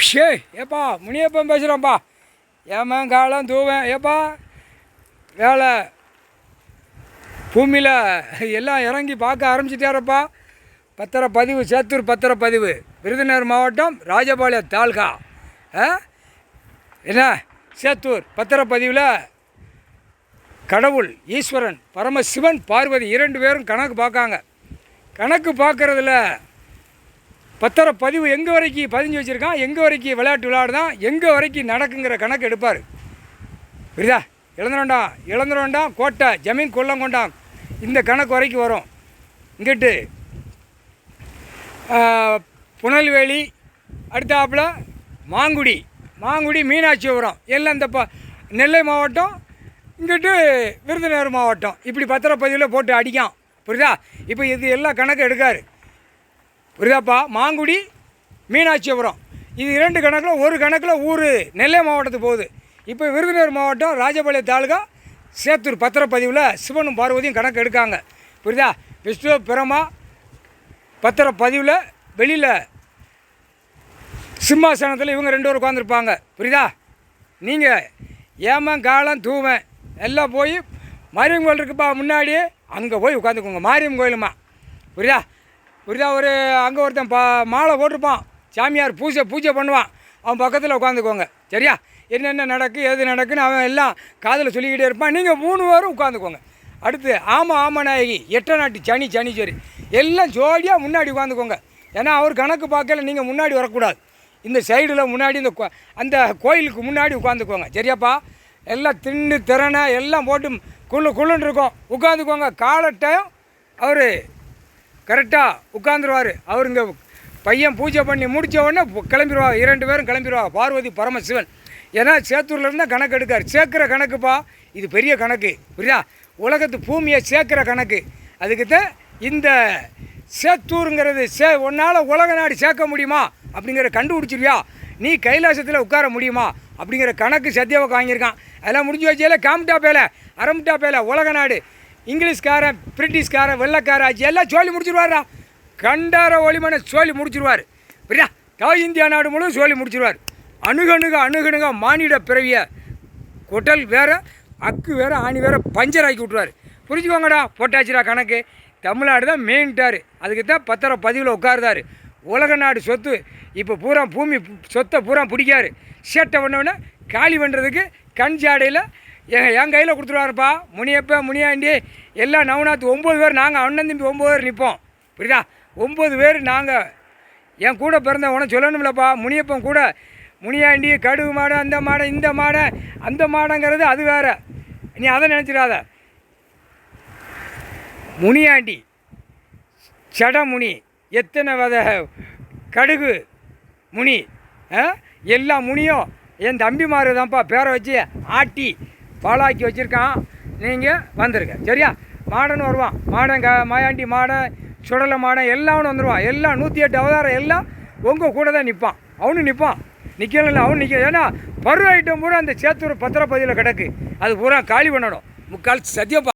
ஷே ஏப்பா முனியப்பன் பேசுகிறோம்ப்பா. ஏமன் காலம் தூவேன் ஏப்பா வேலை பூமியில் எல்லாம் இறங்கி பார்க்க ஆரம்பிச்சிட்டாரப்பா. பத்திரப்பதிவு சேத்தூர் பத்திரப்பதிவு விருதுநகர் மாவட்டம் ராஜபாளையம் தாலுகா என்ன சேத்தூர் பத்திரப்பதிவில் கடவுள் ஈஸ்வரன் பரமசிவன் பார்வதி 2 பேரும் கணக்கு பார்க்காங்க. கணக்கு பார்க்குறதுல பத்திரப்பதிவு எங்கே வரைக்கும் பதிஞ்சு வச்சுருக்கான், எங்கே வரைக்கும் விளையாட்டு விளையாடுதான், எங்கே வரைக்கும் நடக்குங்கிற கணக்கு எடுப்பார். புரியுதா? இளந்துரோண்டாம் கோட்டை ஜமீன் கொல்லம் கொண்டாம் இந்த கணக்கு வரைக்கும் வரும். இங்கிட்டு புனல்வேலி அடுத்தாப்பில் மாங்குடி மீனாட்சிபுரம் எல்லாம் இந்த நெல்லை மாவட்டம், இங்கிட்டு விருதுநகர் மாவட்டம் இப்படி பத்திரப்பதிவில் போட்டு அடிக்கான். புரியுதா? இப்போ இது எல்லாம் கணக்கு எடுக்காரு. புரியுதாப்பா? மாங்குடி மீனாட்சிபுரம் இது 2 கணக்கில் ஒரு கணக்கில் ஊர் நெல்லை மாவட்டத்துக்கு போகுது. இப்போ விருதுநகர் மாவட்டம் ராஜபாளையம் தாலுகா சேத்தூர் பத்திரப்பதிவில் சிவனும் பார்வதியும் கணக்கு எடுக்காங்க. புரியுதா? விஷ்ணு பிரமா பத்திரப்பதிவில் வெளியில் சிம்மாசனத்தில் இவங்க 2 பேரும் உட்காந்துருப்பாங்க. புரியுதா? நீங்கள் ஏமன் காலம் தூவன் எல்லாம் போய் மாரியம்மன் கோயில் இருக்குப்பா முன்னாடியே அங்கே போய் உட்காந்துக்கோங்க. மாரியம்மன் கோயிலுமா. புரியுதா? ஒரு அங்கே ஒருத்தன் மாலை போட்டிருப்பான், சாமியார் பூஜை பண்ணுவான், அவன் பக்கத்தில் உட்காந்துக்கோங்க. சரியா? என்னென்ன நடக்கு எது நடக்குன்னு அவன் எல்லாம் காதில் சொல்லிக்கிட்டே இருப்பான். நீங்கள் 3 பேரும் உட்காந்துக்கோங்க. அடுத்து ஆமநாயகி 8 நாட்டு சனீஸ்வரி எல்லாம் ஜோடியாக முன்னாடி உட்காந்துக்கோங்க. ஏன்னா அவர் கணக்கு பார்க்கல, நீங்கள் முன்னாடி வரக்கூடாது. இந்த சைடில் முன்னாடி அந்த கோயிலுக்கு முன்னாடி உட்காந்துக்கோங்க. சரியாப்பா? எல்லாம் திறனை எல்லாம் போட்டு குள்ளுன்னு இருக்கும், உட்காந்துக்கோங்க. காலட்டையும் அவர் கரெக்டாக உட்காந்துருவார். அவர் இங்கே பையன் பூஜை பண்ணி முடித்த உடனே கிளம்பிடுவாங்க. 2 பேரும் கிளம்பிடுவாங்க. பார்வதி பரமசிவன். ஏன்னா சேத்தூர்லேருந்து கணக்கு எடுக்கார். சேர்க்குற கணக்குப்பா இது பெரிய கணக்கு. புரியுதா? உலகத்து பூமியை சேர்க்குற கணக்கு. அதுக்குத்தான் இந்த சேத்தூருங்கிறது உன்னால் உலக நாடு சேர்க்க முடியுமா அப்படிங்கிற கண்டுபிடிச்சிருவியா, நீ கைலாசத்தில் உட்கார முடியுமா அப்படிங்கிற கணக்கு சத்தியாவுக்கு வாங்கியிருக்கான். அதெல்லாம் முடிஞ்சு வச்சால காம்டா பேலை அரம்டா பேலை உலக நாடு இங்கிலீஷ்காரன் பிரிட்டிஷ்காரன் வெள்ளைக்காரன் ஆச்சு எல்லாம் சோழி முடிச்சிருவாரா. கண்டார ஒளிமனை சோழி முடிச்சிருவார். புரியா? இந்தியா நாடு முழுவதும் சோழி முடிச்சிருவார். அணுகணுக மானிட பிறவிய கொட்டல் வேறு அக்கு வேறு ஆணி வேறு பஞ்சர் ஆக்கி விட்ருவார். புரிஞ்சுக்கோங்கடா. போட்டாச்சுடா கணக்கு. தமிழ்நாடு தான் மெயின்ட்டார். அதுக்கு தான் பத்திரப்பதிவில் உட்காருதார். உலக நாடு சொத்து இப்போ பூரா பூமி சொத்தை பூரா பிடிக்காரு. சேட்டை பண்ணவுடனே காலி பண்ணுறதுக்கு கண் ஜாடையில் என் கையில் கொடுத்துருவாருப்பா. முனியாண்டி எல்லாம் நவநாத்து 9 பேர் நாங்கள் அண்ணன் தம்பி 9 பேர் நிற்போம். புரியுதா? 9 பேர் நாங்கள் என் கூட பிறந்த உனக்கு சொல்லணும்லப்பா. முனியப்பன் கூட முனியாண்டி கடுகு மாடை அந்த மாடை இந்த மாடை அந்த மாடைங்கிறது அது வேறு, நீ அதை நினச்சிடாத. முனியாண்டி சடமுனி எத்தனை வித கடுகு முனி எல்லா முனியும் என் தம்பிமாரு தான்ப்பா பேரை வச்சு ஆட்டி பாலாக்கி வச்சுருக்கான். நீங்கள் வந்துருங்க. சரியா? மாடன்னு வருவான். மாயாண்டி மாடன் சுடலை மாடன் எல்லாம் வந்துடுவான். எல்லாம் 108 அவதாரம் எல்லாம் உங்கள் கூட தான் நிற்பான். அவனும் நிற்பான். நிற்கல அவனு நிற்க. ஏன்னா பருவ ஐட்டம் பூரா அந்த சேத்தூர் பத்திரப்பதிவில் கிடக்கு. அது பூரா காலி பண்ணணும். முக்கால் சத்தியப்பா.